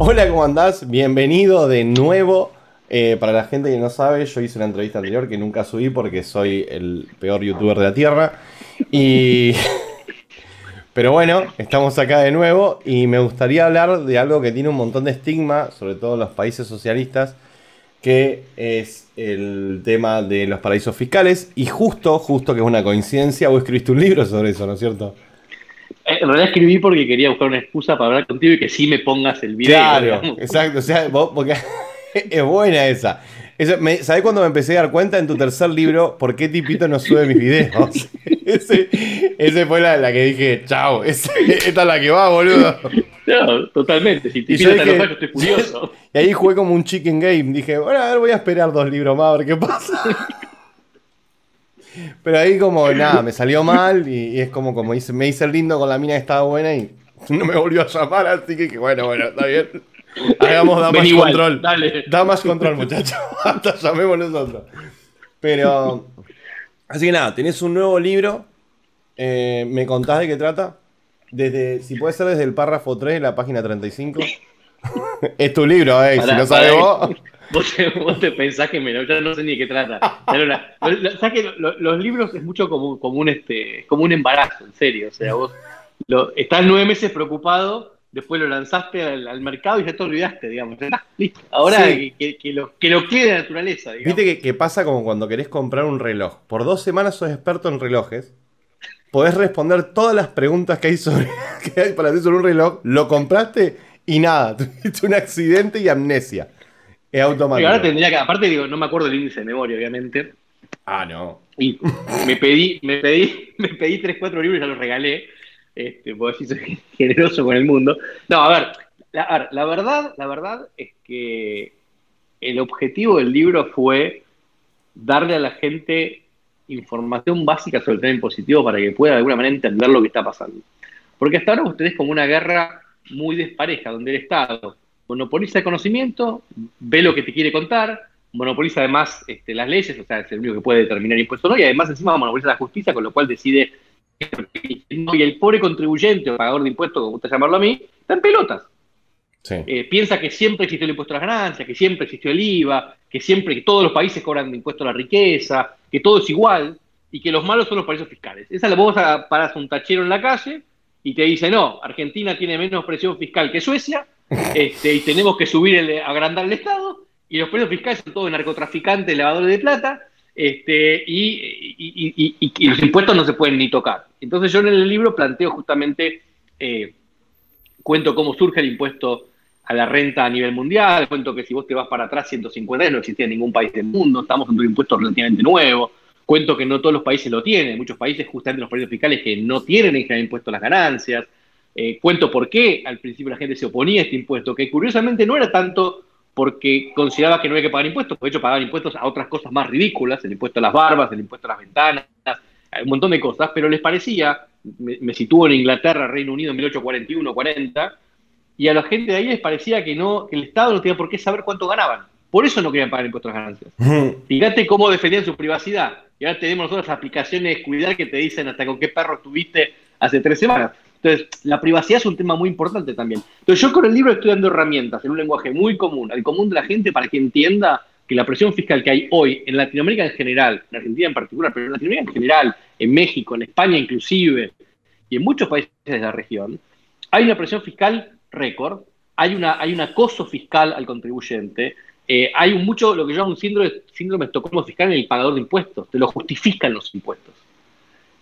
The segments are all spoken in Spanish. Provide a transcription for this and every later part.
Hola, ¿cómo andás? Bienvenido de nuevo. Para la gente que no sabe, yo hice una entrevista anterior que nunca subí porque soy el peor youtuber de la Tierra. Y... Pero bueno, estamos acá de nuevo y me gustaría hablar de algo que tiene un montón de estigma, sobre todo en los países socialistas, que es el tema de los paraísos fiscales. Y justo que es una coincidencia, vos escribiste un libro sobre eso, ¿no es cierto? En realidad escribí porque quería buscar una excusa para hablar contigo y que sí me pongas el video, Claro, digamos. exacto. O sea, porque es buena esa. ¿Sabés cuando me empecé a dar cuenta en tu tercer libro por qué Tipito no sube mis videos? Ese fue la que dije, chao, esta es la que va, boludo. No, totalmente. Si te Y yo pido está enojado, dije, yo estoy furioso. y ahí jugué como un chicken game. Dije, bueno, a ver, voy a esperar 2 libros más a ver qué pasa. Pero ahí como, nada, me salió mal y es como me hice el lindo con la mina que estaba buena y no me volvió a llamar, así que bueno, está bien. Hagamos Ven damage igual, control. dale. Damage control, muchachos. Hasta llamemos nosotros. Pero, así que nada, tenés un nuevo libro. ¿Me contás de qué trata? Si puede ser desde el párrafo 3 de la página 35. Es tu libro, si no sabes Para vos. vos te pensás que ya no sé ni de qué trata. ¿Sabes que los libros es mucho como un embarazo, en serio? O sea, vos estás 9 meses preocupado, después lo lanzaste al mercado y ya te olvidaste, digamos. Ya está, listo. Ahora Sí. que lo quede de naturaleza, Viste digamos. que pasa como cuando querés comprar un reloj. Por 2 semanas sos experto en relojes. Podés responder todas las preguntas que hay para hacer sobre un reloj. Lo compraste y nada. Tuviste un accidente y amnesia. Es Y ahora automático. tendría que, aparte digo, no me acuerdo el índice de memoria, obviamente. Ah, no. Y me pedí 3, 4 libros y ya los regalé, porque así soy generoso con el mundo. No, a ver, la verdad es que el objetivo del libro fue darle a la gente información básica sobre el tema impositivo para que pueda de alguna manera entender lo que está pasando. Porque hasta ahora ustedes como una guerra muy despareja, donde el Estado monopoliza el conocimiento, ve lo que te quiere contar, monopoliza además las leyes, o sea, es el único que puede determinar impuestos o no, y además encima monopoliza la justicia, con lo cual decide, y el pobre contribuyente o pagador de impuestos, como gusta llamarlo a mí, está en pelotas. Sí. Piensa que siempre existió el impuesto a las ganancias, que siempre existió el IVA, que todos los países cobran impuesto a la riqueza, que todo es igual y que los malos son los paraísos fiscales. Esa la vos paras a un tachero en la calle y te dice, no, Argentina tiene menos presión fiscal que Suecia, y tenemos que agrandar el Estado, y los paraísos fiscales son todos narcotraficantes, lavadores de plata, y los impuestos no se pueden ni tocar. Entonces yo en el libro planteo justamente, cuento cómo surge el impuesto a la renta a nivel mundial, cuento que si vos te vas para atrás 150 años no existía en ningún país del mundo, estamos ante un impuesto relativamente nuevo, cuento que no todos los países lo tienen, muchos países justamente los países fiscales que no tienen en general impuesto a las ganancias, cuento por qué al principio la gente se oponía a este impuesto, que curiosamente no era tanto porque consideraba que no había que pagar impuestos, de hecho pagaban impuestos a otras cosas más ridículas, el impuesto a las barbas, el impuesto a las ventanas, un montón de cosas, pero les parecía, me sitúo en Inglaterra, Reino Unido en 1841-40, y a la gente de ahí les parecía que no, que el Estado no tenía por qué saber cuánto ganaban. Por eso no querían pagar impuestos a las ganancias. Fíjate cómo defendían su privacidad. Y ahora tenemos nosotros aplicaciones de cuidar que te dicen hasta con qué perro estuviste hace 3 semanas. Entonces, la privacidad es un tema muy importante también. Entonces, yo con el libro estoy dando herramientas en un lenguaje muy común, al común de la gente, para que entienda que la presión fiscal que hay hoy en Latinoamérica en general, en Argentina en particular, pero en Latinoamérica en general, en México, en España inclusive, y en muchos países de la región, hay una presión fiscal récord, hay un acoso fiscal al contribuyente, hay mucho lo que yo llamo un síndrome de Estocolmo fiscal en el pagador de impuestos, te lo justifican los impuestos.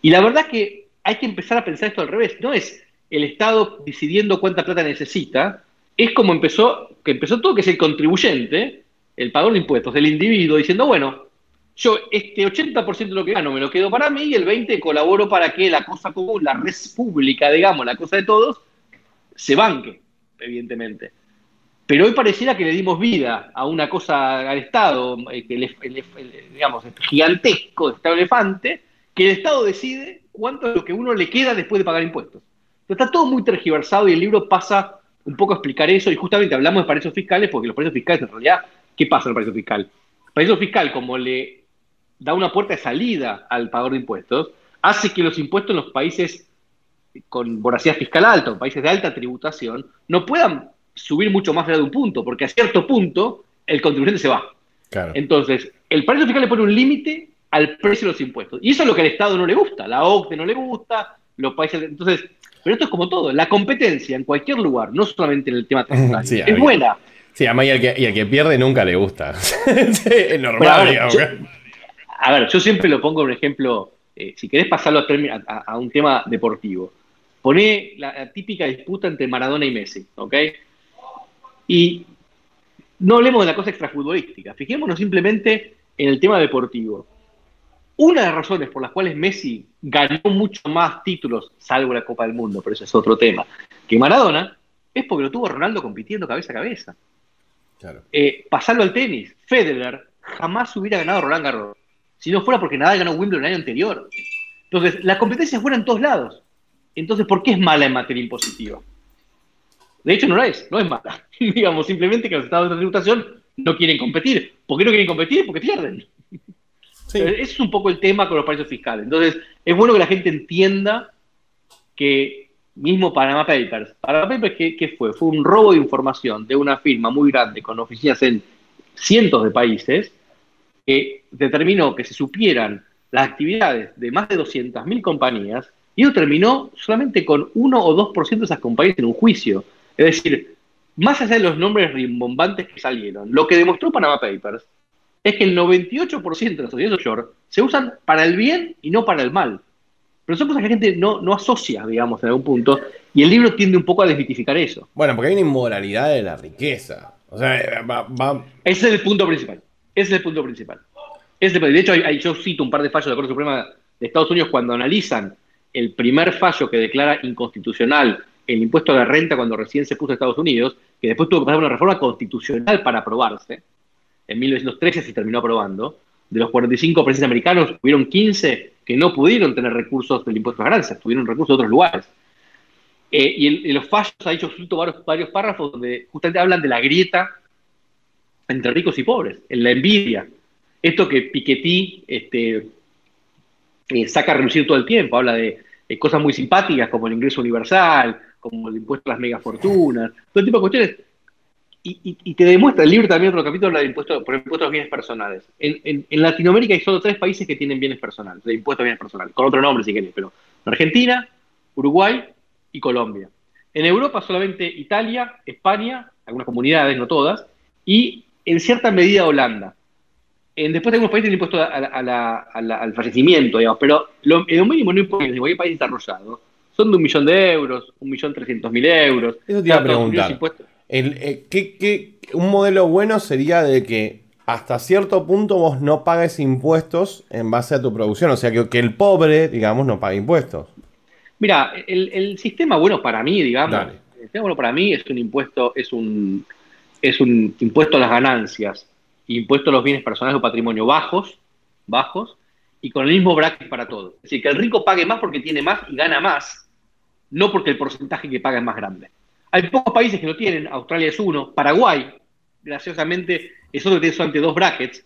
Y la verdad es que hay que empezar a pensar esto al revés, no es el Estado decidiendo cuánta plata necesita, es como empezó todo, que es el contribuyente, el pagador de impuestos, el individuo, diciendo, bueno, yo este 80% de lo que gano me lo quedo para mí y el 20% colaboro para que la cosa común, la res pública, digamos, la cosa de todos, se banque, evidentemente. Pero hoy pareciera que le dimos vida a una cosa al Estado, digamos, gigantesco, Estado elefante, que el Estado decide cuánto es lo que uno le queda después de pagar impuestos. Entonces, está todo muy tergiversado y el libro pasa un poco a explicar eso, y justamente hablamos de paraísos fiscales, porque los paraísos fiscales en realidad, ¿qué pasa en el paraíso fiscal? El paraíso fiscal, como le da una puerta de salida al pagador de impuestos, hace que los impuestos en los países con voracidad fiscal alta, o países de alta tributación, no puedan subir mucho más allá de un punto, porque a cierto punto el contribuyente se va. Claro. Entonces, el paraíso fiscal le pone un límite al precio de los impuestos. Y eso es lo que al Estado no le gusta, la OCDE no le gusta, los países... Entonces, pero esto es como todo, la competencia en cualquier lugar, no solamente en el tema tributario, Sí, es buena. Sí, además y al que pierde nunca le gusta. Es normal, Pero, a ver, digamos. yo siempre lo pongo un ejemplo, si querés pasarlo a un tema deportivo. Poné la típica disputa entre Maradona y Messi, ¿ok? Y no hablemos de la cosa extrafutbolística, fijémonos simplemente en el tema deportivo. Una de las razones por las cuales Messi ganó mucho más títulos, salvo la Copa del Mundo, pero eso es otro tema, que Maradona, es porque lo tuvo Ronaldo compitiendo cabeza a cabeza. Claro. Pasarlo al tenis, Federer jamás hubiera ganado Roland Garros si no fuera porque Nadal ganó Wimbledon el año anterior. Entonces, la competencia es buena en todos lados. Entonces, ¿por qué es mala en materia impositiva? De hecho, no es mala. Digamos, simplemente que los estados de tributación no quieren competir. ¿Por qué no quieren competir? Porque pierden. Sí. Ese es un poco el tema con los paraísos fiscales. Entonces, es bueno que la gente entienda que mismo Panama Papers. Panama Papers, ¿qué fue? Fue un robo de información de una firma muy grande con oficinas en cientos de países que determinó que se supieran las actividades de más de 200.000 compañías y eso terminó solamente con 1 o 2% de esas compañías en un juicio. Es decir, más allá de los nombres rimbombantes que salieron, lo que demostró Panama Papers es que el 98% de las sociedades offshore se usan para el bien y no para el mal. Pero son cosas que la gente no asocia, digamos, en algún punto, y el libro tiende un poco a desmitificar eso. Bueno, porque hay una inmoralidad de la riqueza. O sea, Ese es el punto principal. De hecho, yo cito un par de fallos de la Corte Suprema de Estados Unidos cuando analizan el primer fallo que declara inconstitucional el impuesto a la renta cuando recién se puso en Estados Unidos, que después tuvo que pasar una reforma constitucional para aprobarse. En 1913 se terminó aprobando. De los 45 presidentes americanos, hubieron 15 que no pudieron tener recursos del impuesto a las ganancias, tuvieron recursos de otros lugares. Y en los fallos, ahí yo cito varios párrafos donde justamente hablan de la grieta entre ricos y pobres, en la envidia. Esto que Piketty saca a relucir todo el tiempo, habla de cosas muy simpáticas como el ingreso universal, como el impuesto a las megafortunas, todo tipo de cuestiones. Y te demuestra, el libro también otro capítulo habla de impuesto, por impuesto a los bienes personales. En Latinoamérica hay solo 3 países que tienen bienes personales, de impuesto a bienes personales, con otro nombre si querés, pero Argentina, Uruguay y Colombia. En Europa solamente Italia, España, algunas comunidades, no todas, y en cierta medida Holanda. Después algunos países tienen impuesto al fallecimiento, digamos, pero lo mínimo no importa, en cualquier país desarrollado, son de 1.000.000 euros, 1.300.000 euros. Eso te iba a preguntar. Un modelo bueno sería de que hasta cierto punto vos no pagues impuestos en base a tu producción. O sea, que el pobre, digamos, no pague impuestos. Mira, el sistema bueno para mí, digamos, Dale. el sistema bueno para mí es un impuesto, es un impuesto a las ganancias, impuesto a los bienes personales o patrimonio bajos, y con el mismo bracket para todos. Es decir, que el rico pague más porque tiene más y gana más, no porque el porcentaje que paga es más grande. Hay pocos países que lo tienen, Australia es uno, Paraguay, graciosamente, es otro que tiene solamente 2 brackets,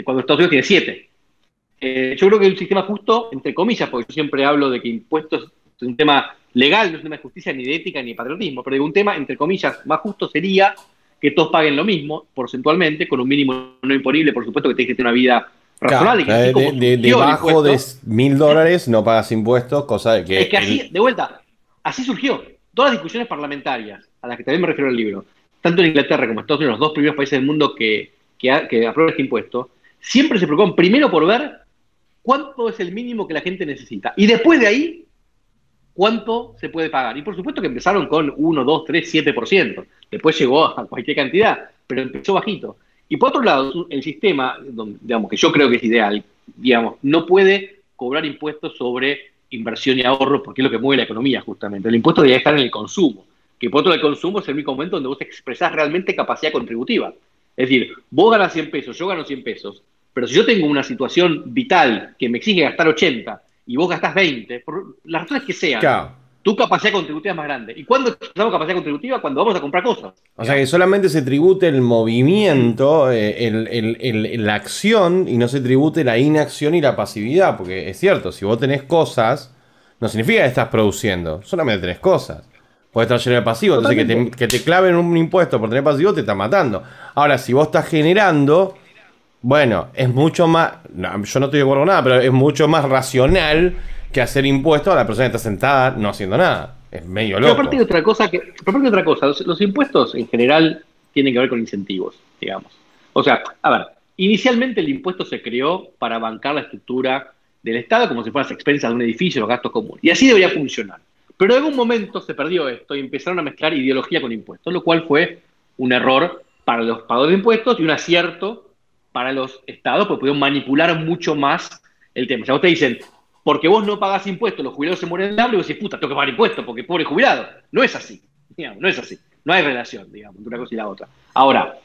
cuando Estados Unidos tiene 7. Yo creo que es un sistema justo, entre comillas, porque yo siempre hablo de que impuestos es un tema legal, no es un tema de justicia, ni de ética, ni de patriotismo, pero digo, un tema, entre comillas, más justo sería que todos paguen lo mismo, porcentualmente, con un mínimo no imponible, por supuesto, que tenés que tener una vida razonable. Claro, debajo de $1.000 no pagas impuestos, cosa de que... Es que así, de vuelta, así surgió. Todas las discusiones parlamentarias, a las que también me refiero al libro, tanto en Inglaterra como en Estados Unidos, los 2 primeros países del mundo que aprueban este impuesto, siempre se preocupan primero por ver cuánto es el mínimo que la gente necesita. Y después de ahí, cuánto se puede pagar. Y por supuesto que empezaron con 1, 2, 3, 7%. Después llegó a cualquier cantidad, pero empezó bajito. Y por otro lado, el sistema, digamos, que yo creo que es ideal, digamos, no puede cobrar impuestos sobre inversión y ahorro, porque es lo que mueve la economía justamente. El impuesto debería estar en el consumo, que por otro lado el consumo es el único momento donde vos expresás realmente capacidad contributiva. Es decir, vos ganas 100 pesos, yo gano 100 pesos, pero si yo tengo una situación vital que me exige gastar 80 y vos gastás 20, por las razones que sean, claro, tu capacidad contributiva es más grande. ¿Y cuándo expresamos capacidad contributiva? Cuando vamos a comprar cosas. O sea, que solamente se tribute el movimiento, la acción, y no se tribute la inacción y la pasividad. Porque es cierto, si vos tenés cosas, no significa que estás produciendo, solamente tenés cosas. puede estar lleno de pasivos. Entonces que te claven un impuesto por tener pasivo te está matando. Ahora, si vos estás generando, bueno, es mucho más, no, yo no estoy de acuerdo con nada, pero es mucho más racional que hacer impuestos a la persona que está sentada no haciendo nada. Es medio loco. Pero aparte de otra cosa, los impuestos en general tienen que ver con incentivos, digamos. O sea, a ver, inicialmente el impuesto se creó para bancar la estructura del Estado como si fueran las expensas de un edificio, los gastos comunes. Y así debería funcionar. Pero en algún momento se perdió esto y empezaron a mezclar ideología con impuestos, lo cual fue un error para los pagadores de impuestos y un acierto para los estados, porque pudieron manipular mucho más el tema. O sea, ustedes dicen, porque vos no pagás impuestos, los jubilados se mueren de hambre, y vos decís, puta, tengo que pagar impuestos porque pobre jubilado. No es así, digamos, no es así. No hay relación, digamos, entre una cosa y la otra. Ahora,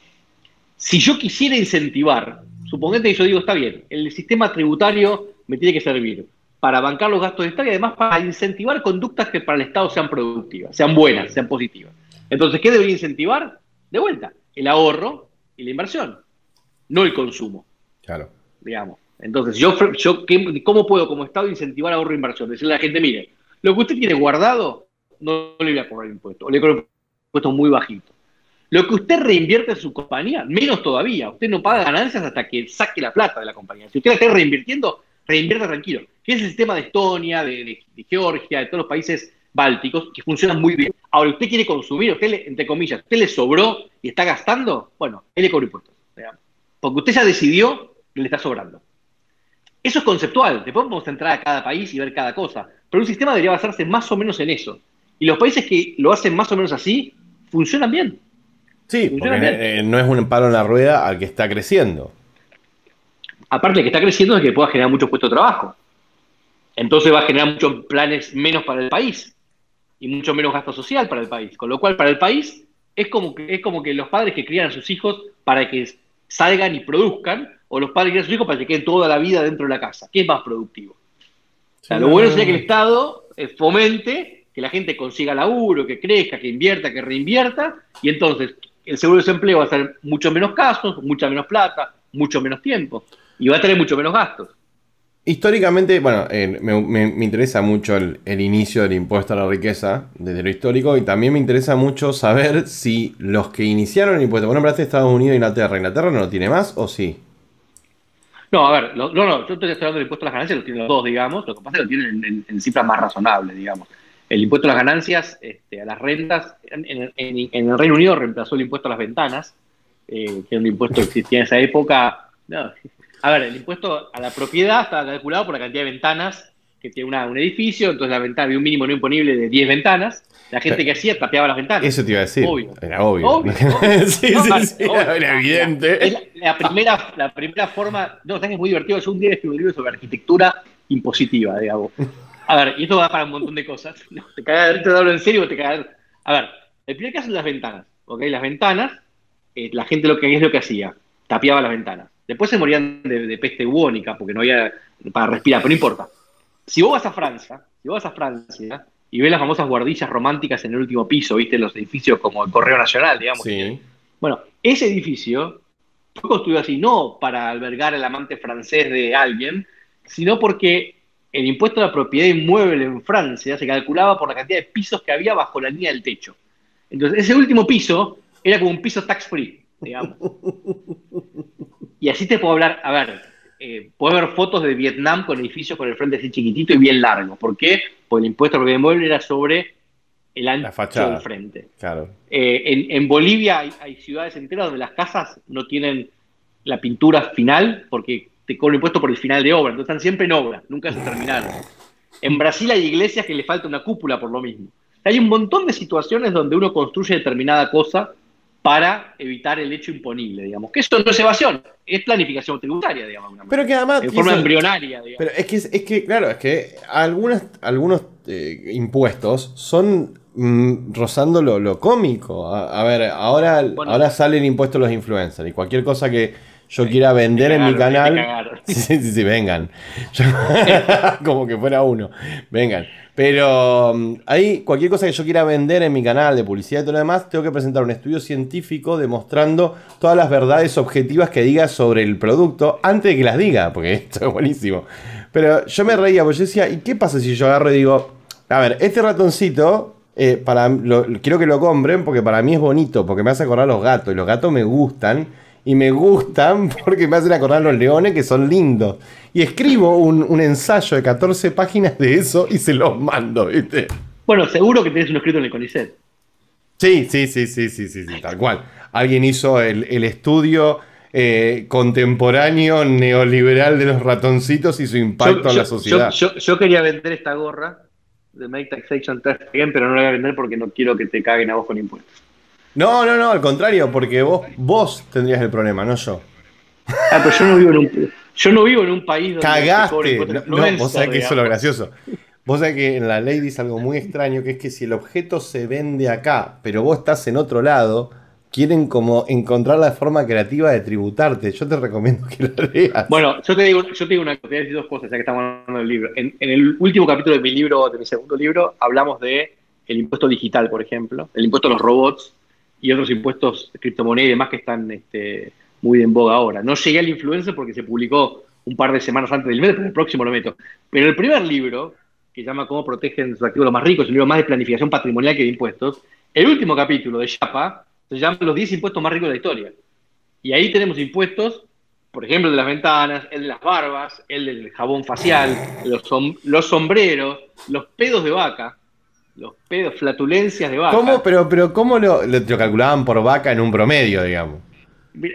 si yo quisiera incentivar, suponete que yo digo, está bien, el sistema tributario me tiene que servir para bancar los gastos del Estado y además para incentivar conductas que para el Estado sean productivas, sean buenas, sean positivas. Entonces, ¿qué debería incentivar? De vuelta, el ahorro y la inversión, no el consumo. Claro. Digamos. Entonces, ¿cómo puedo como Estado incentivar ahorro e inversión? Decirle a la gente, mire, lo que usted tiene guardado, no le voy a cobrar impuestos, o le cobro impuestos muy bajitos. Lo que usted reinvierte en su compañía, menos todavía. Usted no paga ganancias hasta que saque la plata de la compañía. Si usted la está reinvirtiendo, reinvierta tranquilo. Que es el sistema de Estonia, de Georgia, de todos los países bálticos, que funcionan muy bien. Ahora, usted quiere consumir, entre comillas, usted le sobró y está gastando, bueno, él le cobra impuestos. Digamos. Porque usted ya decidió que le está sobrando. Eso es conceptual. Después podemos entrar a cada país y ver cada cosa. Pero un sistema debería basarse más o menos en eso. Y los países que lo hacen más o menos así, funcionan bien. Sí, porque no es un palo en la rueda al que está creciendo. Aparte de que está creciendo es que pueda generar muchos puestos de trabajo. Entonces va a generar muchos planes menos para el país y mucho menos gasto social para el país. Con lo cual, para el país es como que los padres que crían a sus hijos para que salgan y produzcan, o los padres que crían a sus hijos para que queden toda la vida dentro de la casa. ¿Qué es más productivo? O sea, lo bueno sería que el Estado fomente que la gente consiga laburo, que crezca, que invierta, que reinvierta, y entonces el seguro de desempleo va a ser mucho menos casos, mucha menos plata, mucho menos tiempo, y va a tener mucho menos gastos. Históricamente, bueno, me interesa mucho el inicio del impuesto a la riqueza, desde lo histórico, y también me interesa mucho saber si los que iniciaron el impuesto, bueno, hablaste de Estados Unidos e Inglaterra, ¿Inglaterra no lo tiene más o sí? No, a ver, no, yo estoy hablando del impuesto a las ganancias, lo tienen los dos, digamos, lo que pasa es que lo tienen en cifras más razonables, digamos. El impuesto a las ganancias, a las rentas, en el Reino Unido reemplazó el impuesto a las ventanas, que era un impuesto que existía en esa época. No. A ver, el impuesto a la propiedad estaba calculado por la cantidad de ventanas que tiene un edificio, entonces la ventana había un mínimo no imponible de 10 ventanas. La gente que hacía tapeaba las ventanas. Eso te iba a decir. Obvio. Era obvio. Sí, obvio. Era evidente. Es la primera forma. No, es muy divertido. Yo un día escribí un libro sobre arquitectura impositiva, digamos. A ver, y esto va para un montón de cosas. No, te cagas, te hablo en serio, te cagas. A ver, el primer caso es las ventanas. ¿Ok? Las ventanas, la gente lo que hacía, tapiaba las ventanas. Después se morían de peste bubónica porque no había para respirar, pero no importa. Si vos vas a Francia y ves las famosas guardillas románticas en el último piso, viste, los edificios como el Correo Nacional, digamos. Sí. Bueno, ese edificio fue construido así, no para albergar al amante francés de alguien, sino porque el impuesto a la propiedad inmueble en Francia se calculaba por la cantidad de pisos que había bajo la línea del techo. Entonces, ese último piso era como un piso tax-free, digamos. Y así te puedo hablar, a ver, puedo ver fotos de Vietnam con edificios con el frente así chiquitito y bien largo. ¿Por qué? Porque el impuesto a la propiedad inmueble era sobre el ancho del frente. Claro. En Bolivia hay ciudades enteras donde las casas no tienen la pintura final porque te cobran impuesto por el final de obra. Entonces están siempre en obra, nunca se terminaron. En Brasil hay iglesias que le falta una cúpula por lo mismo. Hay un montón de situaciones donde uno construye determinada cosa para evitar el hecho imponible, digamos. Que eso no es evasión, es planificación tributaria, digamos. Pero que además... En forma embrionaria, digamos. Pero es que claro, es que algunos impuestos son rozando lo cómico. A ver, ahora sale el impuesto a los influencers y cualquier cosa que yo quiera vender en mi canal... Sí, vengan. Como que fuera uno. Vengan. Pero ahí cualquier cosa que yo quiera vender en mi canal de publicidad y todo lo demás, tengo que presentar un estudio científico demostrando todas las verdades objetivas que diga sobre el producto antes de que las diga, porque esto es buenísimo. Pero yo me reía porque yo decía, ¿y qué pasa si yo agarro y digo, a ver, este ratoncito quiero que lo compren porque para mí es bonito, porque me hace acordar a los gatos, y los gatos me gustan, y me gustan porque me hacen acordar a los leones que son lindos. Y escribo un ensayo de 14 páginas de eso y se los mando, ¿viste? Bueno, seguro que tenés uno escrito en el CONICET. Sí, sí, sí, sí, sí, sí, sí, tal cual. Alguien hizo el estudio contemporáneo neoliberal de los ratoncitos y su impacto en la sociedad. Yo quería vender esta gorra de Make Taxation Tax Again, pero no la voy a vender porque no quiero que te caguen a vos con impuestos. No, no, no, al contrario, porque vos tendrías el problema, no yo. Ah, pero yo no vivo en un país donde se cobra Cagaste. impuestos de No, influencer, vos sabés que eso es lo digamos. gracioso. Vos sabés que en la ley dice algo muy extraño, que es que si el objeto se vende acá, pero vos estás en otro lado, quieren como encontrar la forma creativa de tributarte. Yo te recomiendo que lo leas. Bueno, yo te digo una cosa, te voy a decir dos cosas, ya que estamos hablando del libro. En el último capítulo de mi libro, de mi segundo libro, hablamos de el impuesto digital, por ejemplo, el impuesto a los robots y otros impuestos, criptomonedas y demás que están muy en boga ahora. No llegué al influencer porque se publicó un par de semanas antes del mes, pero el próximo lo meto. Pero el primer libro, que se llama Cómo protegen sus activos los más ricos, es un libro más de planificación patrimonial que de impuestos, el último capítulo de Chapa se llama Los 10 impuestos más ricos de la historia. Y ahí tenemos impuestos, por ejemplo, el de las ventanas, el de las barbas, el del jabón facial, los sombreros, los pedos de vaca, los pedos, flatulencias de ¿Cómo? vaca. Pero ¿cómo lo calculaban por vaca en un promedio, digamos?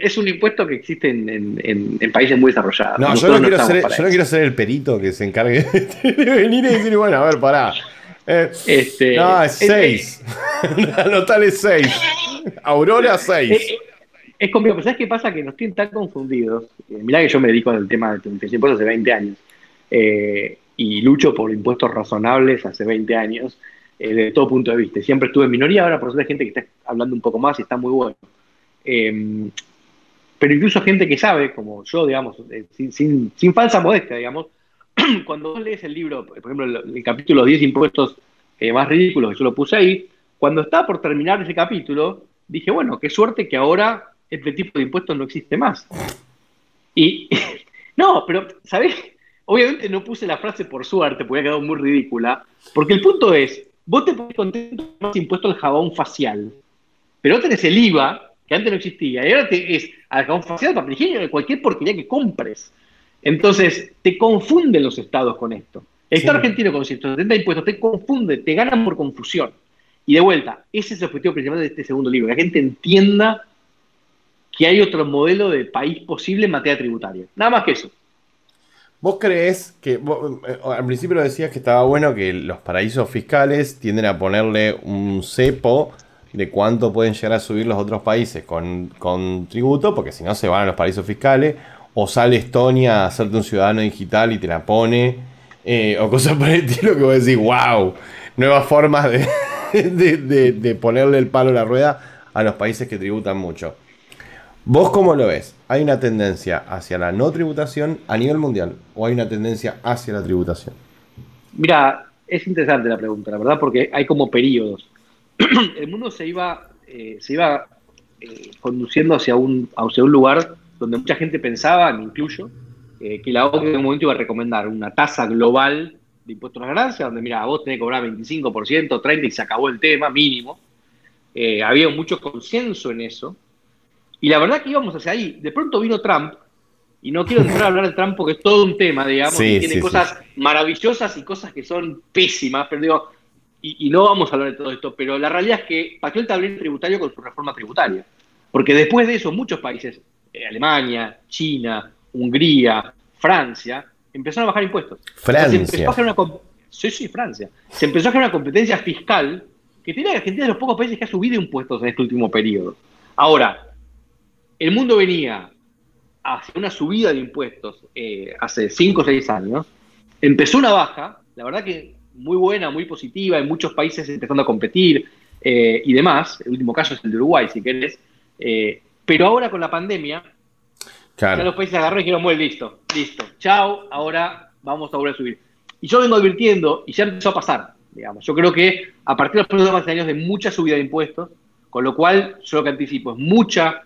Es un impuesto que existe en países muy desarrollados. No, Nosotros no estamos para yo no eso. quiero ser el perito que se encargue de venir y decir, bueno, a ver, pará. No, es Es, 6. Anotale 6. Aurora es, 6. es complejo, pero ¿sabes qué pasa? Que nos tienen tan confundidos. Mirá que yo me dedico al tema de los impuestos hace 20 años. Y lucho por impuestos razonables hace 20 años, desde todo punto de vista. Siempre estuve en minoría, ahora por suerte hay gente que está hablando un poco más y está muy bueno. Eh, pero incluso gente que sabe, como yo, digamos, sin falsa modestia, digamos, cuando vos lees el libro, por ejemplo, el capítulo 10 impuestos más ridículos, que yo lo puse ahí, cuando estaba por terminar ese capítulo, dije, bueno, qué suerte que ahora este tipo de impuestos no existe más. Y no, pero, ¿sabés? Obviamente no puse la frase por suerte, porque ha quedado muy ridícula, porque el punto es, vos te pones contento con más impuesto al jabón facial, pero no tenés el IVA, que antes no existía, y ahora es al jabón facial, papel higiénico, de cualquier porquería que compres. Entonces, te confunden los estados con esto. El Estado Sí. argentino con 170 impuestos te confunde, te ganan por confusión. Y de vuelta, ese es el objetivo principal de este segundo libro, que la gente entienda que hay otro modelo de país posible en materia tributaria. Nada más que eso. ¿Vos creés que, al principio lo decías que estaba bueno que los paraísos fiscales tienden a ponerle un cepo de cuánto pueden llegar a subir los otros países con tributo, porque si no se van a los paraísos fiscales, o sale Estonia a hacerte un ciudadano digital y te la pone, o cosas por el estilo que vos decís, wow, nuevas formas de ponerle el palo a la rueda a los países que tributan mucho. ¿Vos cómo lo ves? ¿Hay una tendencia hacia la no tributación a nivel mundial o hay una tendencia hacia la tributación? Mira, es interesante la pregunta, la verdad, porque hay como periodos. El mundo se iba conduciendo hacia un lugar donde mucha gente pensaba, me incluyo, que la OCDE en un momento iba a recomendar una tasa global de impuestos a las ganancias, donde, mira, vos tenés que cobrar 25%, 30% y se acabó el tema, mínimo. Había mucho consenso en eso. Y la verdad que íbamos hacia ahí. De pronto vino Trump, y no quiero entrar a hablar de Trump porque es todo un tema, digamos, y Sí, tiene sí, sí. cosas maravillosas y cosas que son pésimas, pero digo, y no vamos a hablar de todo esto, pero la realidad es que pateó el tablero tributario con su reforma tributaria. Porque después de eso, muchos países, Alemania, China, Hungría, Francia, empezaron a bajar impuestos. Entonces empezó a Francia. generar sí, sí, Francia. Se empezó a generar una competencia fiscal que tiene Argentina de los pocos países que ha subido impuestos en este último periodo. Ahora, el mundo venía hacia una subida de impuestos hace 5 o 6 años, empezó una baja, la verdad que muy buena, muy positiva, en muchos países empezando a competir y demás, el último caso es el de Uruguay, si querés, pero ahora con la pandemia, ya Claro. los países agarraron y dijeron, bueno, listo, listo, chao, ahora vamos a volver a subir. Y yo vengo advirtiendo, y ya empezó a pasar, digamos, yo creo que a partir de los próximos años de mucha subida de impuestos, con lo cual yo lo que anticipo es mucha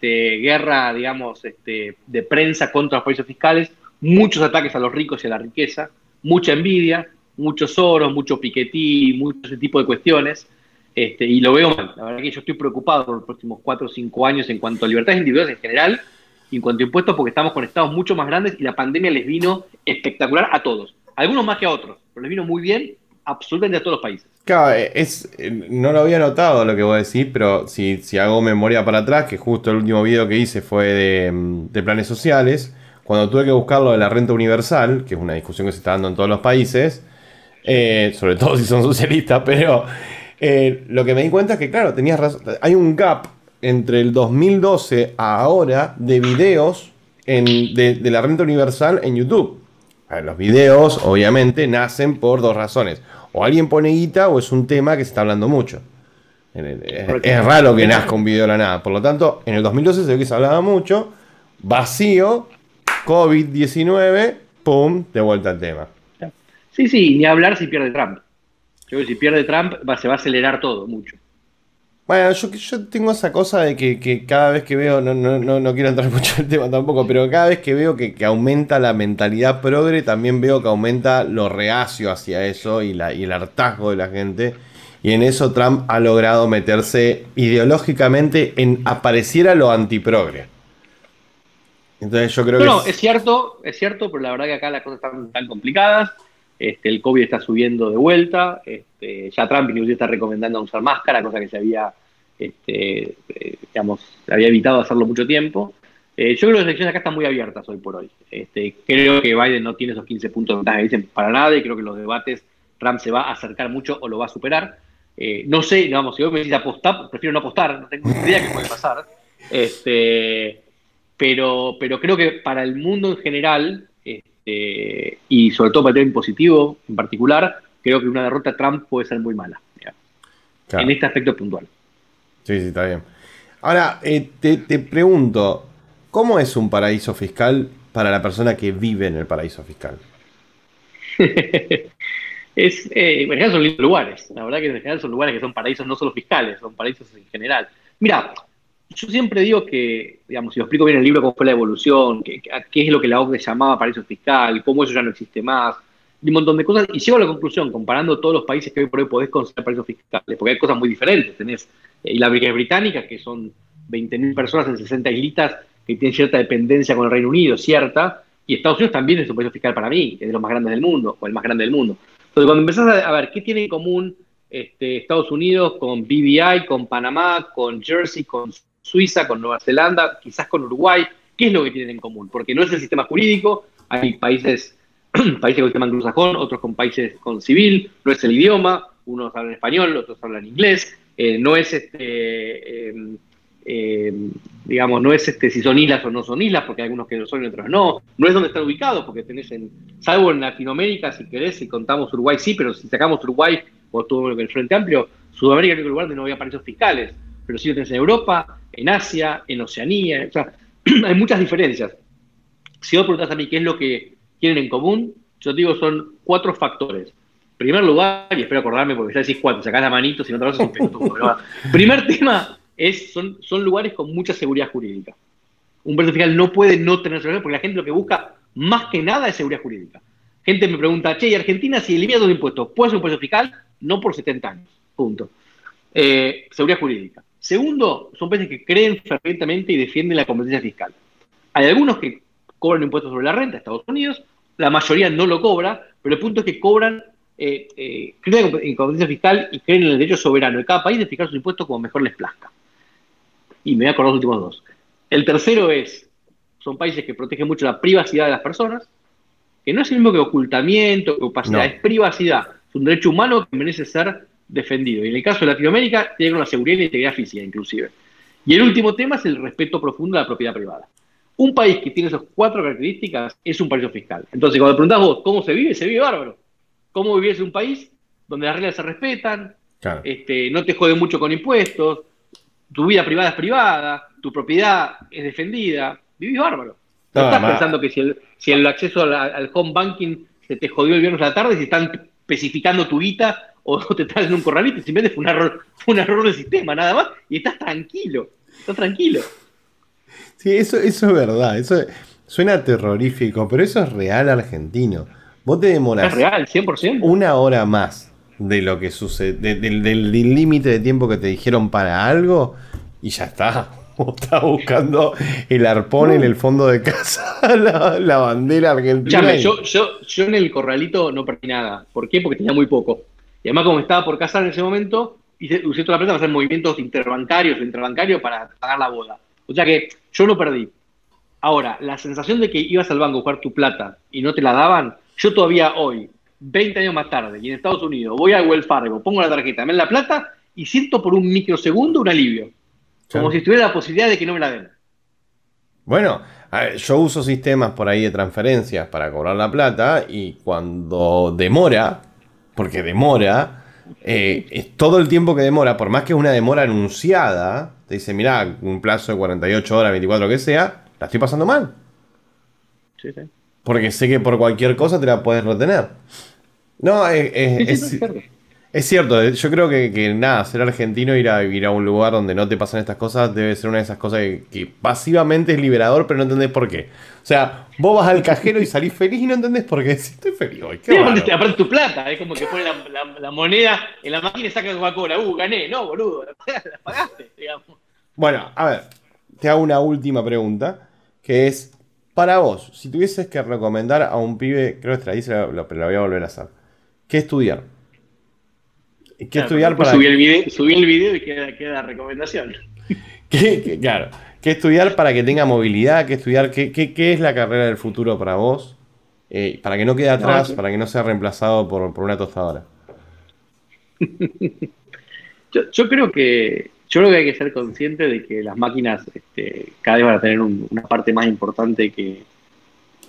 guerra, digamos, de prensa contra los países fiscales, muchos ataques a los ricos y a la riqueza, mucha envidia, muchos Soros, mucho Piketty, mucho ese tipo de cuestiones, y lo veo mal. La verdad que yo estoy preocupado por los próximos 4 o 5 años en cuanto a libertades individuales en general y en cuanto a impuestos, porque estamos con estados mucho más grandes y la pandemia les vino espectacular a todos. Algunos más que a otros, pero les vino muy bien absolutamente a todos los países. Claro, no lo había notado lo que vos decís, pero si hago memoria para atrás, que justo el último video que hice fue de planes sociales, cuando tuve que buscar lo de la renta universal, que es una discusión que se está dando en todos los países, sobre todo si son socialistas, pero lo que me di cuenta es que, claro, tenías razón, hay un gap entre el 2012 a ahora de videos de la renta universal en YouTube. A ver, los videos, obviamente, nacen por dos razones. O alguien pone guita o es un tema que se está hablando mucho. Es raro que nazca un video de la nada. Por lo tanto, en el 2012 se ve que se hablaba mucho. Vacío, COVID-19, pum, de vuelta al tema. Sí, sí, ni hablar si pierde Trump. Yo creo que si pierde Trump se va a acelerar todo mucho. Bueno, yo tengo esa cosa de que cada vez que veo, no quiero entrar mucho en el tema tampoco, pero cada vez que veo que aumenta la mentalidad progre, también veo que aumenta lo reacio hacia eso y el hartazgo de la gente. Y en eso Trump ha logrado meterse ideológicamente en apareciera lo antiprogre. Entonces yo creo que... No, es cierto, pero la verdad que acá las cosas están tan complicadas. El COVID está subiendo de vuelta. Ya Trump inclusive está recomendando usar máscara, cosa que se había, digamos, había evitado hacerlo mucho tiempo. Yo creo que las elecciones acá están muy abiertas hoy por hoy. Creo que Biden no tiene esos 15 puntos de ventaja que dicen para nada, y creo que en los debates Trump se va a acercar mucho o lo va a superar. No sé, digamos, si vos me decís apostar, prefiero no apostar, no tengo ni idea qué puede pasar. Pero creo que para el mundo en general, y sobre todo para el tema impositivo en particular, creo que una derrota de Trump puede ser muy mala, claro, en este aspecto puntual. Sí, sí, está bien. Ahora, te pregunto, ¿cómo es un paraíso fiscal para la persona que vive en el paraíso fiscal? En general son lindos lugares. La verdad que en general son lugares que son paraísos no solo fiscales, son paraísos en general. Mira, yo siempre digo que, digamos, si lo explico bien en el libro cómo fue la evolución, qué es lo que la OCDE llamaba paraíso fiscal, cómo eso ya no existe más, y un montón de cosas, y llego a la conclusión, comparando todos los países que hoy por hoy podés considerar paraísos fiscales, porque hay cosas muy diferentes. Tenés Islas Británicas, que son 20.000 personas en 60 islitas que tienen cierta dependencia con el Reino Unido, cierta, y Estados Unidos también es un paraíso fiscal para mí, que es de los más grandes del mundo, o el más grande del mundo. Entonces, cuando empezás a ver qué tiene en común Estados Unidos con BVI, con Panamá, con Jersey, con Suiza, con Nueva Zelanda, quizás con Uruguay, ¿qué es lo que tienen en común? Porque no es el sistema jurídico, hay países con sistema anglosajón, otros con países con civil, no es el idioma, unos hablan español, otros hablan inglés, no es digamos, no es si son islas o no son islas, porque hay algunos que lo son y otros no es donde están ubicados, porque tenés salvo en Latinoamérica, si querés, si contamos Uruguay, sí, pero si sacamos Uruguay, o todo el Frente Amplio, Sudamérica es el único lugar donde no había paraísos fiscales, pero sí lo tenés en Europa, en Asia, en Oceanía, o sea, hay muchas diferencias. Si vos preguntás a mí qué es lo que tienen en común, yo digo son 4 factores. En primer lugar, y espero acordarme porque ya decís 4, sacás la manito, si no te vas a un pelotudo. Primer tema son lugares con mucha seguridad jurídica. Un paraíso fiscal no puede no tener seguridad porque la gente lo que busca más que nada es seguridad jurídica. Gente me pregunta, che, ¿y Argentina si elimina los impuestos, puede ser un paraíso fiscal? No por 70 años, punto. Seguridad jurídica. Segundo, son países que creen fervientemente y defienden la competencia fiscal. Hay algunos que cobran impuestos sobre la renta, Estados Unidos, la mayoría no lo cobra, pero el punto es que cobran, creen en competencia fiscal y creen en el derecho soberano de cada país de fijar sus impuestos como mejor les plazca. Y me voy a acordar los últimos 2. El tercero son países que protegen mucho la privacidad de las personas, que no es el mismo que ocultamiento, que opacidad, no. Es privacidad, es un derecho humano que merece ser defendido. Y en el caso de Latinoamérica, tiene una seguridad y la integridad física, inclusive. Y el último tema es el respeto profundo a la propiedad privada. Un país que tiene esas 4 características es un paraíso fiscal. Entonces, cuando preguntás vos cómo se vive bárbaro. ¿Cómo vivís en un país donde las reglas se respetan, claro, no te joden mucho con impuestos, tu vida privada es privada, tu propiedad es defendida? Vivís bárbaro. No estás pensando que si el acceso al home banking se te jodió el viernes a la tarde, si están especificando tu guita o te estás en un corralito, simplemente fue un error del sistema, nada más, y estás tranquilo. Sí, eso es verdad, eso suena terrorífico, pero eso es real argentino. Vos te Es demorás real, 100%. una hora más de lo que sucede, del límite de tiempo que te dijeron para algo, y ya está. Vos estás buscando el arpón en el fondo de casa, la bandera argentina. Escuchame, yo en el corralito no perdí nada. ¿Por qué? Porque tenía muy poco. Y además, como estaba por casar en ese momento, usé toda la plata para hacer movimientos interbancarios o intrabancarios para pagar la boda. O sea que yo no perdí. Ahora, la sensación de que ibas al banco a buscar tu plata y no te la daban, yo todavía hoy, 20 años más tarde, y en Estados Unidos, voy a Wells Fargo, pongo la tarjeta, me dan la plata y siento por un microsegundo un alivio. Como si estuviera la posibilidad de que no me la den. Bueno, a ver, yo uso sistemas por ahí de transferencias para cobrar la plata y cuando demora, porque demora, es todo el tiempo que demora, por más que es una demora anunciada, te dice, mirá, un plazo de 48 horas, 24, que sea, la estoy pasando mal. Sí, sí. Porque sé que por cualquier cosa te la puedes retener. No, es cierto, yo creo que nada, ser argentino, ir a vivir a un lugar donde no te pasan estas cosas, debe ser una de esas cosas que pasivamente es liberador, pero no entendés por qué. O sea, vos vas al cajero y salís feliz y no entendés por qué. Si estoy feliz hoy, qué raro. Aparte tu plata, es como que pone la moneda en la máquina y saca Coca-Cola. Gané. No, boludo, la pagaste, digamos. Bueno, a ver, te hago una última pregunta, que es, para vos, si tuvieses que recomendar a un pibe, creo que te la hice, pero la voy a volver a hacer, ¿qué estudiar? ¿Qué estudiar para...? Subí el video y queda recomendación. Claro, ¿qué estudiar para que tenga movilidad? ¿Qué estudiar? ¿Qué es la carrera del futuro para vos? Para que no quede atrás, para que no sea reemplazado por una tostadora. Yo creo que hay que ser consciente de que las máquinas cada vez van a tener una parte más importante que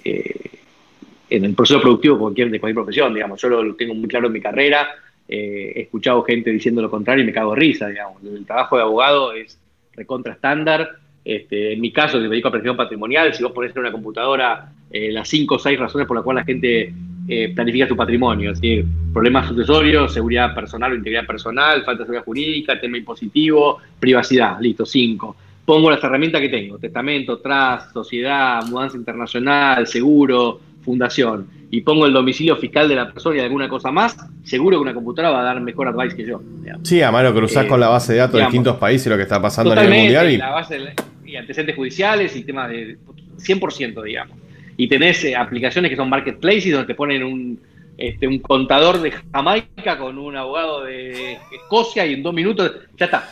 en el proceso productivo de cualquier profesión, digamos. Yo lo tengo muy claro en mi carrera. He escuchado gente diciendo lo contrario y me cago de risa, digamos. El trabajo de abogado es recontra estándar. En mi caso, que me dedico a previsión patrimonial, si vos ponés en una computadora las 5 o 6 razones por las cuales la gente planifica su patrimonio, es decir, problemas sucesorios, seguridad personal o integridad personal, falta de seguridad jurídica, tema impositivo, privacidad, listo, 5. Pongo las herramientas que tengo: testamento, trust, sociedad, mudanza internacional, seguro, fundación, y pongo el domicilio fiscal de la persona y alguna cosa más, seguro que una computadora va a dar mejor advice que yo, digamos. Sí, además lo cruzás con la base de datos, digamos, de distintos países y lo que está pasando a nivel mundial. La base y antecedentes judiciales y temas de 100%, digamos. Y tenés aplicaciones que son marketplaces donde te ponen un contador de Jamaica con un abogado de Escocia y en 2 minutos ya está.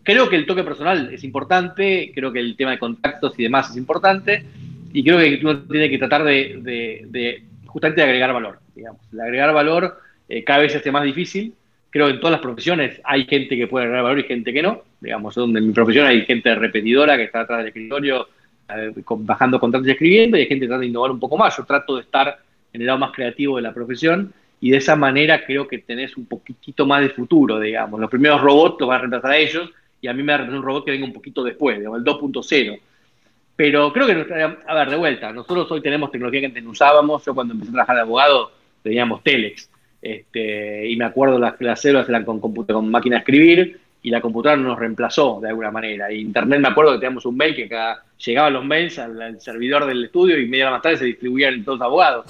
Creo que el toque personal es importante, creo que el tema de contactos y demás es importante, y creo que uno tiene que tratar de justamente agregar valor, digamos. El agregar valor cada vez se hace más difícil. Creo que en todas las profesiones hay gente que puede agregar valor y gente que no. Digamos, donde en mi profesión hay gente repetidora que está atrás del escritorio bajando contratos y escribiendo, y hay gente que trata de innovar un poco más. Yo trato de estar en el lado más creativo de la profesión, y de esa manera creo que tenés un poquitito más de futuro, digamos. Los primeros robots los van a reemplazar a ellos, y a mí me va a reemplazar un robot que venga un poquito después, digamos, el 2.0. Pero creo que, a ver, de vuelta, nosotros hoy tenemos tecnología que antes no usábamos. Yo cuando empecé a trabajar de abogado teníamos Telex, y me acuerdo las células eran con máquina de escribir, y la computadora nos reemplazó de alguna manera. Y Internet, me acuerdo que teníamos un mail que llegaban los mails al servidor del estudio y media hora más tarde se distribuían en todos los abogados.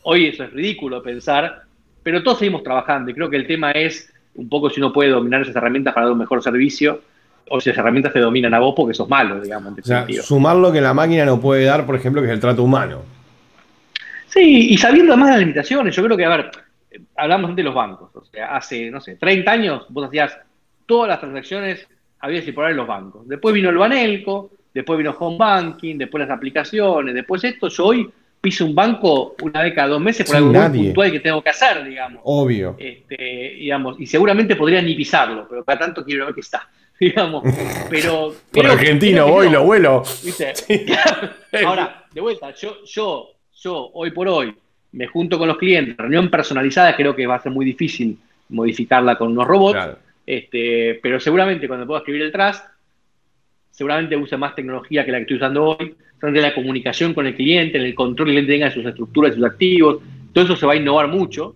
Hoy eso es ridículo pensar, pero todos seguimos trabajando, y creo que el tema es un poco si uno puede dominar esas herramientas para dar un mejor servicio, o si esas herramientas te dominan a vos porque sos malo, digamos. O sea, sumar lo que la máquina no puede dar, por ejemplo, que es el trato humano. Sí, y sabiendo además las limitaciones. Yo creo que, a ver, hablamos antes de los bancos. O sea, hace, no sé, 30 años vos hacías todas las transacciones habidas y por haber en los bancos. Después vino el Banelco, después vino Home Banking, después las aplicaciones, después esto. Yo hoy piso un banco una vez cada 2 meses por algo muy puntual que tengo que hacer, digamos. Obvio. Digamos, y seguramente podría ni pisarlo, pero cada tanto quiero ver que está. Digamos, pero por argentino voy, lo vuelo. ¿Viste? Sí. Ahora, de vuelta, yo hoy por hoy me junto con los clientes, reunión personalizada, creo que va a ser muy difícil modificarla con unos robots, claro. Pero seguramente cuando pueda escribir el trust, seguramente use más tecnología que la que estoy usando hoy, seguramente la comunicación con el cliente, en el control que el cliente tenga de sus estructuras y sus activos, todo eso se va a innovar mucho.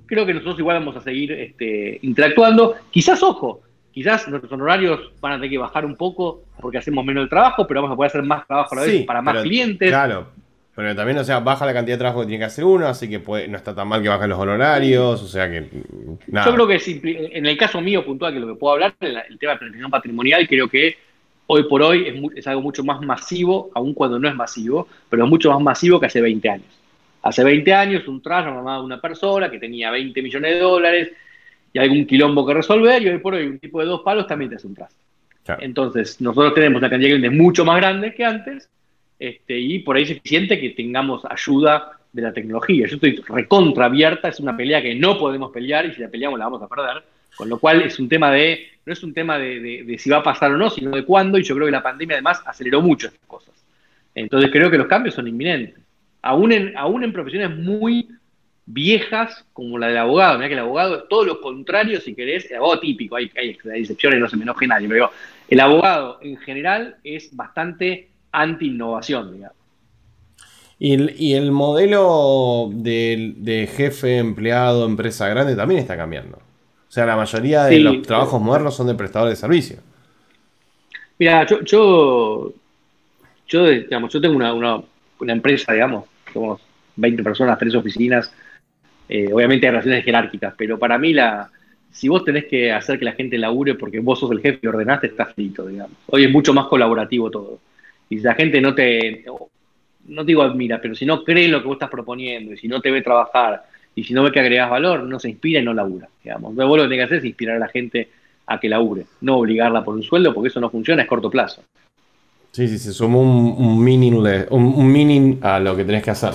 Creo que nosotros igual vamos a seguir interactuando. Quizás, ojo, quizás nuestros honorarios van a tener que bajar un poco porque hacemos menos el trabajo, pero vamos a poder hacer más trabajo a la vez para más clientes. Claro, Pero también, o sea, baja la cantidad de trabajo que tiene que hacer uno, así que no está tan mal que bajen los honorarios, o sea que Yo nada. creo que en el caso mío puntual, que lo que puedo hablar, el tema de planificación patrimonial, creo que hoy por hoy es algo mucho más masivo, aun cuando no es masivo, pero es mucho más masivo que hace 20 años. Hace 20 años un trust llamaba a una persona que tenía 20 millones de dólares y algún quilombo que resolver, y hoy por hoy un tipo de 2 palos también te hace un trust. Claro. Entonces, nosotros tenemos una cantidad de clientes mucho más grande que antes, y por ahí es eficiente que tengamos ayuda de la tecnología. Yo estoy recontra abierta, es una pelea que no podemos pelear, y si la peleamos la vamos a perder, con lo cual es un tema no es un tema de si va a pasar o no, sino de cuándo, y yo creo que la pandemia además aceleró mucho estas cosas. Entonces creo que los cambios son inminentes. Aún en profesiones muy viejas como la del abogado. Mirá que el abogado es todo lo contrario, si querés, el abogado típico, hay excepciones, no se me enoje nadie, pero el abogado en general es bastante anti-innovación, digamos. Y el modelo de jefe, empleado, empresa grande también está cambiando. O sea, la mayoría de los Sí, trabajos modernos son de prestadores de servicio. mira, yo tengo una empresa, digamos, somos 20 personas, 3 oficinas, obviamente hay relaciones jerárquicas, pero para mí si vos tenés que hacer que la gente labure porque vos sos el jefe y ordenaste, estás frito, digamos. Hoy es mucho más colaborativo todo. Y si la gente no te digo admira, pero si no cree en lo que vos estás proponiendo, y si no te ve trabajar, y si no ve que agregás valor, no se inspira y no labura, digamos. Entonces vos lo que tenés que hacer es inspirar a la gente a que labure, no obligarla por un sueldo, porque eso no funciona, es corto plazo. Sí, sí, se sumó un meaning a lo que tenés que hacer.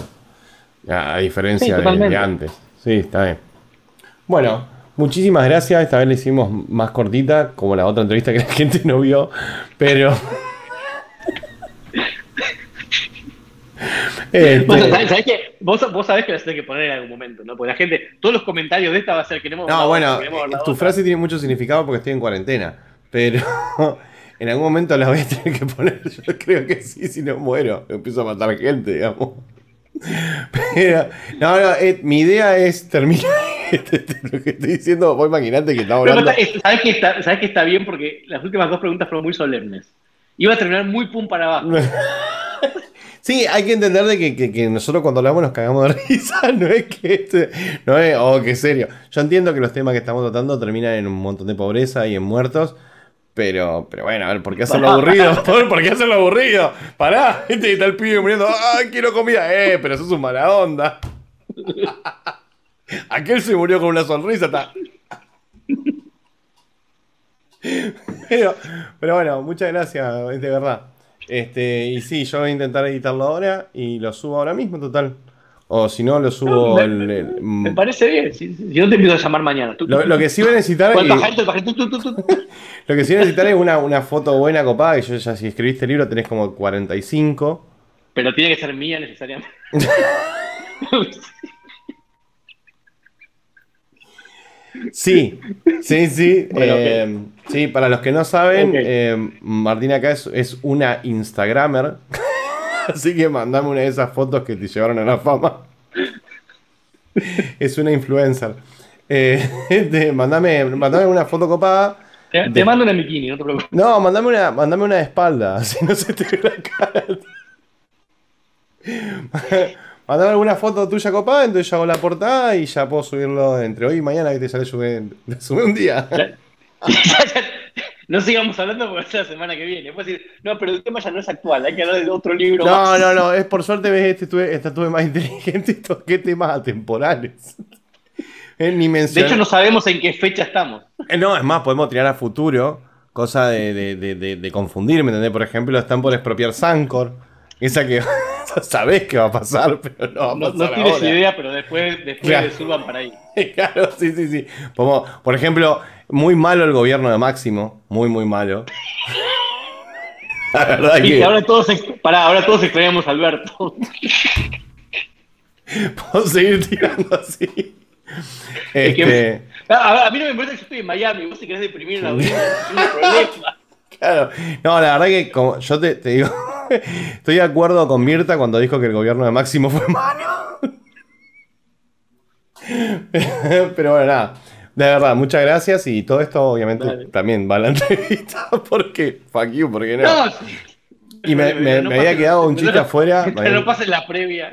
A Sí, diferencia de totalmente. antes. Sí, está bien. Bueno, muchísimas gracias. Esta vez la hicimos más cortita, como la otra entrevista que la gente no vio. Pero. Bueno, este, ¿sabés qué? Vos sabés que las tenés que poner en algún momento, ¿no? Porque la gente, todos los comentarios de esta va a ser queremos ver no, la otra, bueno, queremos ver la tu otra. frase tiene mucho significado porque estoy en cuarentena. Pero en algún momento la voy a tener que poner. Yo creo que sí, si no muero. Empiezo a matar gente, digamos. Pero, no, mi idea es terminar lo que estoy diciendo. Vos imaginate que estamos Pero hablando. ¿sabés que está bien? Porque las últimas 2 preguntas fueron muy solemnes. Iba a terminar muy pum para abajo. Sí, hay que entender de que nosotros cuando hablamos nos cagamos de risa, no es que no es, oh, qué serio. Yo entiendo que los temas que estamos tratando terminan en un montón de pobreza y en muertos, pero bueno, a ver, ¿por qué hacerlo aburrido? ¿Por qué hacerlo aburrido? Pará, ¿viste? Está el pibe muriendo, ¡ay, quiero comida! Pero sos un mala onda. Aquel se murió con una sonrisa, está. Pero, pero bueno, muchas gracias, de verdad. Y sí, yo voy a intentar editarlo ahora y lo subo ahora mismo, total. O si no, lo No, subo me parece bien. Si no te empiezo a llamar mañana. lo que sí voy a necesitar ¿Cuánta gente? Tú. lo que sí voy a necesitar es una foto buena, copada, que yo ya si escribiste el libro tenés como 45. Pero tiene que ser mía necesariamente. Sí, sí, sí. Bueno, ok. Sí, para los que no saben, Ok. Martina acá es una Instagramer. Así que mandame una de esas fotos que te llevaron a la fama. Es una influencer. Mandame una foto copada. Te mando una bikini, no te preocupes. No, mandame una de espalda. Así no se te ve la cara. Mandame alguna foto tuya copada, entonces yo hago la portada y ya puedo subirlo entre hoy y mañana que te sale sube un día. No sigamos hablando porque es la semana que viene. Puedes decir, no, pero el tema ya no es actual, hay que hablar de otro libro No, más. no, no, es por suerte ves, estuve más inteligente y toqué temas atemporales. Ni De hecho, mencioné. no sabemos en qué fecha estamos. No, es más, podemos tirar a futuro, cosa de confundir, ¿me entendés? Por ejemplo, están por expropiar Sancor, esa que sabés que va a pasar, pero no va a No pasar tienes ahora. idea, pero después Claro, le suban para ahí. claro, sí, sí, sí. Por ejemplo, muy malo el gobierno de Máximo, muy, muy malo. La verdad Viste, que ahora todos extrañamos a Alberto. puedo seguir tirando así. Es que Este, a mí no me importa que yo estoy en Miami. Vos si querés deprimir en la audiencia, no es un problema. claro, no, la verdad que como yo te digo, estoy de acuerdo con Mirta cuando dijo que el gobierno de Máximo fue malo. Pero bueno, nada. De verdad, muchas gracias y todo esto obviamente Dale. también va a la entrevista porque, fuck you, porque no. No, Y me había quedado un chiste afuera. Mientras no pase la previa.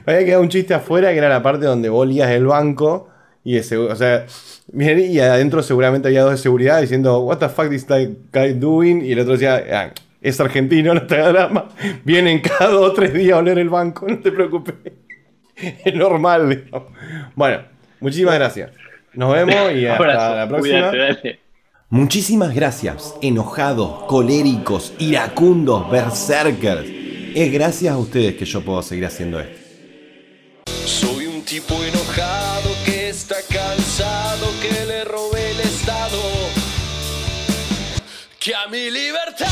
Me había quedado un chiste afuera que era la parte donde vos olías el banco. Y o sea, y adentro seguramente había dos de seguridad diciendo, what the fuck is that guy doing? Y el otro decía, ah, es argentino, no te hagas drama. Vienen cada 2 o 3 días a oler el banco, no te preocupes. Es normal, digamos. Bueno, muchísimas gracias. Nos vemos y hasta la próxima. Cuídate, dale. Muchísimas gracias, enojados, coléricos, iracundos, berserkers. Es gracias a ustedes que yo puedo seguir haciendo esto. Soy un tipo enojado que está cansado que le robe el Estado, que a mi libertad